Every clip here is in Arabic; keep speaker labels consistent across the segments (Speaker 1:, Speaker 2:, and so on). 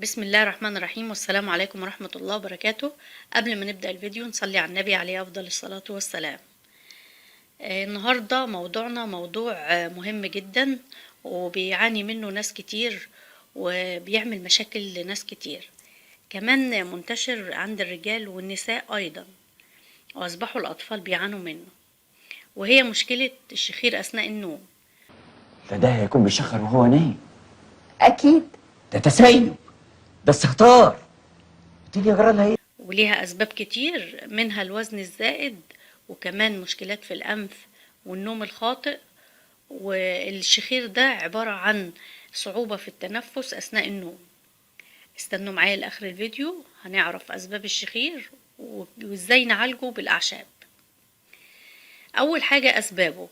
Speaker 1: بسم الله الرحمن الرحيم، والسلام عليكم ورحمة الله وبركاته. قبل ما نبدأ الفيديو نصلي على النبي عليه أفضل الصلاة والسلام. النهاردة موضوعنا موضوع مهم جدا، وبيعاني منه ناس كتير، وبيعمل مشاكل لناس كتير، كمان منتشر عند الرجال والنساء أيضا، وأصبحوا الأطفال بيعانوا منه، وهي مشكلة الشخير أثناء النوم.
Speaker 2: فده هيكون بيشخر وهو نايم.
Speaker 3: أكيد.
Speaker 2: ده تسيب، ده استهتار. تيجي يجرى لها ايه؟
Speaker 1: وليها أسباب كتير، منها الوزن الزائد، وكمان مشكلات في الأنف والنوم الخاطئ. والشخير ده عبارة عن صعوبة في التنفس أثناء النوم. استنوا معايا لآخر الفيديو، هنعرف أسباب الشخير وإزاي نعالجه بالأعشاب. أول حاجة أسبابه،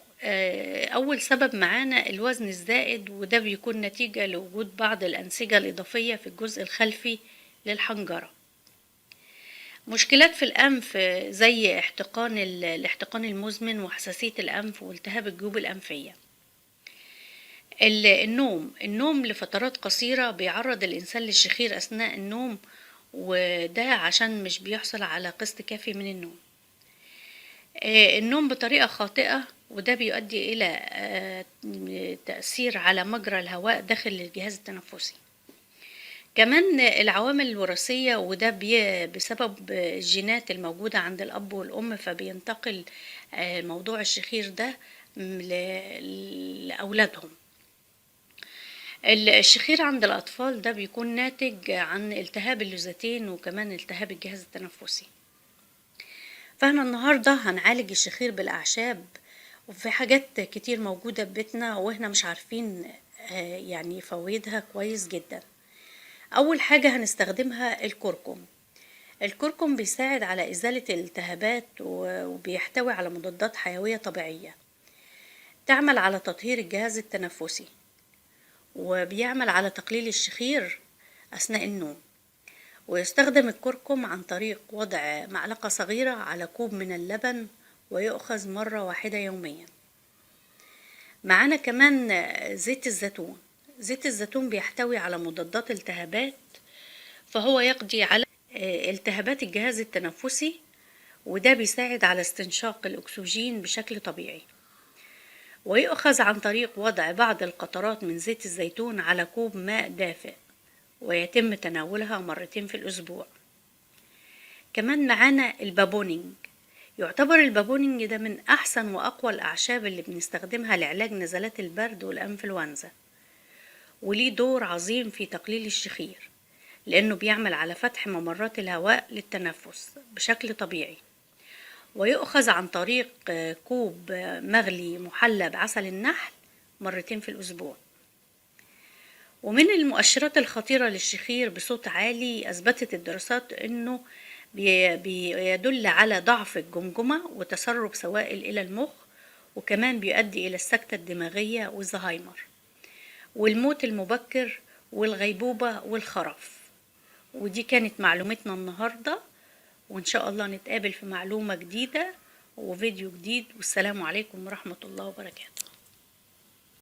Speaker 1: أول سبب معانا الوزن الزائد، وده بيكون نتيجة لوجود بعض الأنسجة الإضافية في الجزء الخلفي للحنجرة. مشكلات في الأنف زي الاحتقان المزمن وحساسية الأنف والتهاب الجيوب الأنفية. النوم لفترات قصيرة بيعرض الإنسان للشخير أثناء النوم، وده عشان مش بيحصل على قسط كافي من النوم. النوم بطريقة خاطئة، وده بيؤدي إلى تأثير على مجرى الهواء داخل الجهاز التنفسي. كمان العوامل الوراثية، وده بسبب الجينات الموجودة عند الأب والأم، فبينتقل موضوع الشخير ده لأولادهم. الشخير عند الأطفال ده بيكون ناتج عن التهاب اللثتين، وكمان التهاب الجهاز التنفسي. فاحنا النهاردة هنعالج الشخير بالأعشاب، وفي حاجات كتير موجودة في بيتنا واحنا مش عارفين يعني فوائدها كويس جدا. أول حاجة هنستخدمها الكركم بيساعد على إزالة الالتهابات، وبيحتوي على مضادات حيوية طبيعية تعمل على تطهير الجهاز التنفسي، وبيعمل على تقليل الشخير أثناء النوم. ويستخدم الكركم عن طريق وضع معلقة صغيرة على كوب من اللبن، ويؤخذ مرة واحدة يوميا. معانا كمان زيت الزيتون بيحتوي على مضادات التهابات، فهو يقضي على التهابات الجهاز التنفسي، وده بيساعد على استنشاق الأكسجين بشكل طبيعي. ويؤخذ عن طريق وضع بعض القطرات من زيت الزيتون على كوب ماء دافئ، ويتم تناولها مرتين في الأسبوع. كمان معانا البابونينج. يعتبر البابونينج ده من أحسن وأقوى الأعشاب اللي بنستخدمها لعلاج نزلات البرد والأنفلونزا، وليه دور عظيم في تقليل الشخير، لأنه بيعمل على فتح ممرات الهواء للتنفس بشكل طبيعي. ويؤخذ عن طريق كوب مغلي محلى بعسل النحل مرتين في الأسبوع. ومن المؤشرات الخطيرة للشخير بصوت عالي، أثبتت الدراسات أنه بيدل على ضعف الجمجمة وتسرب سوائل إلى المخ، وكمان بيؤدي إلى السكتة الدماغية والزهايمر والموت المبكر والغيبوبة والخرف. ودي كانت معلومتنا النهاردة، وإن شاء الله نتقابل في معلومة جديدة وفيديو جديد، والسلام عليكم ورحمة الله وبركاته.